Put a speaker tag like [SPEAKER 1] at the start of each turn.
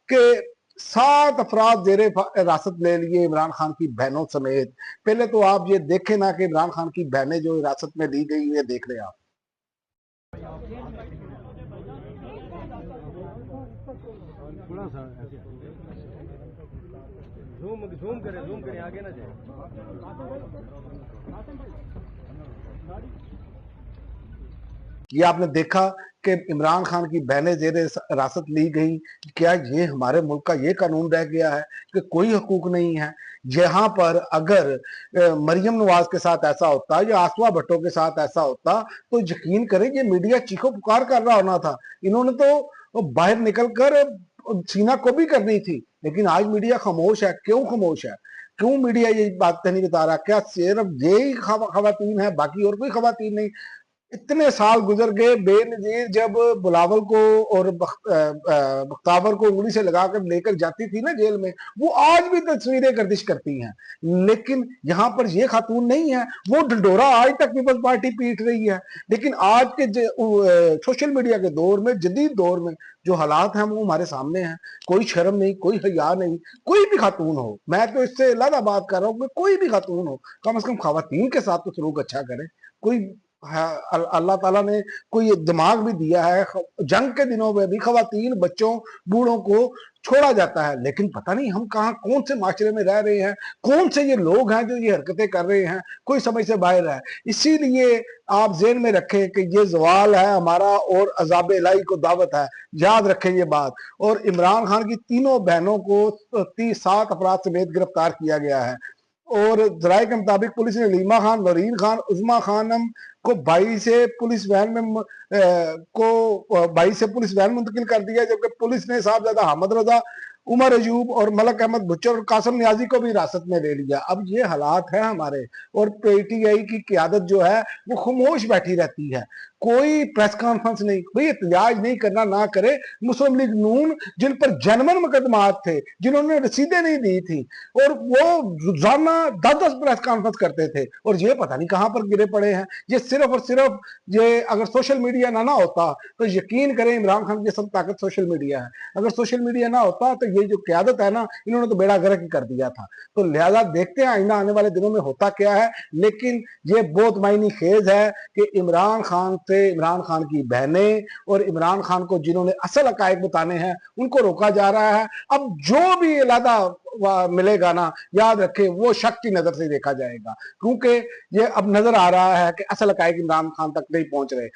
[SPEAKER 1] کہ 7 अफराद जेरे हिरासत ले लिए इमरान खान की बहनों समेत। पहले तो आप ये देखें ना कि इमरान खान की बहनें जो हिरासत में ली गई ये देख रहे हैं आप।
[SPEAKER 2] ज़ूम करें आगे ना जाए।
[SPEAKER 1] ये आपने देखा कि इमरान खान की बहनें जेर हिरासत ली गई। क्या ये हमारे मुल्क का ये कानून रह गया है कि कोई हकूक नहीं है? यहाँ पर अगर मरियम नवाज के साथ ऐसा होता या आसमा भट्टो के साथ ऐसा होता तो यकीन करें ये मीडिया चीखो पुकार कर रहा होना था। इन्होंने तो बाहर निकलकर सीना को भी करनी थी, लेकिन आज मीडिया खामोश है। क्यों खामोश है? क्यों मीडिया ये बातें नहीं बता रहा? क्या सिर्फ यही खवातीन है, बाकी और कोई खवातीन नहीं? इतने साल गुजर गए बेनजीर जब बुलावल को और बख्तावर को उंगली से लगाकर लेकर जाती थी ना जेल में, वो आज भी तस्वीरें गर्दिश करती हैं। लेकिन यहाँ पर ये खातून नहीं है, वो ढिंढोरा आज तक पीपल्स पार्टी पीट रही है। लेकिन आज के सोशल मीडिया के दौर में, जदीद दौर में जो हालात हैं वो हमारे सामने हैं। कोई शर्म नहीं, कोई हया नहीं। कोई भी खातून हो, मैं तो इससे अलग बात कर रहा हूँ कि कोई भी खातून हो कम से कम खवातीन के साथ तो सलूक अच्छा करे। कोई अल्लाह ताला ने कोई दिमाग भी दिया है। जंग के दिनों में भी खवातीन, बच्चों, बूढ़ों को छोड़ा जाता है, लेकिन पता नहीं हम कहाँ कौन से माशरे में रह रहे हैं, कौन से ये लोग हैं जो ये हरकतें कर रहे हैं, कोई समझ से बाहर है। इसीलिए आप जेहन में रखें कि ये जवाल है हमारा और अजाब इलाही को दावत है, याद रखें ये बात। और इमरान खान की तीनों बहनों को 7 अफराद समेत गिरफ्तार किया गया है। और जराये के मुताबिक पुलिस ने लीमा खान, नौरीन खान, उज़मा खानम को 22 से पुलिस वैन मुंतकिल कर दिया, जबकि पुलिस ने साहबजादा अहमद रजा, उमर अयूब और मलक अहमद भुच्चर और कासिम नियाजी को भी हिरासत में ले लिया। अब ये हालात है हमारे, और पीटीआई की क़यादत जो है वो खामोश बैठी रहती है। कोई प्रेस कॉन्फ्रेंस नहीं, कोई एहतजाज नहीं करना ना करे। मुस्लिम लीग नून जिन पर जनमन मुकदमात थे, जिन्होंने रसीदें नहीं दी थी, और वो रोजाना 10-10 प्रेस कॉन्फ्रेंस करते थे, और ये पता नहीं कहां पर गिरे पड़े हैं। ये सिर्फ और सिर्फ ये अगर सोशल मीडिया ना होता तो यकीन करें इमरान खान की सब ताकत सोशल मीडिया है। अगर सोशल मीडिया ना होता तो ये जो क़यादत है ना, इन्होंने तो बेड़ा गर्क ही कर दिया था। तो लिहाजा देखते हैं आइंदा आने वाले दिनों में होता क्या है। लेकिन ये बहुत मायनी खेज है कि इमरान खान से इमरान खान की बहनें और इमरान खान को जिन्होंने असल हकायक बताने हैं उनको रोका जा रहा है। अब जो भी इलादा मिलेगा ना, याद रखें वो शक की नजर से देखा जाएगा, क्योंकि ये अब नजर आ रहा है कि असल हकायक इमरान खान तक नहीं पहुंच रहे।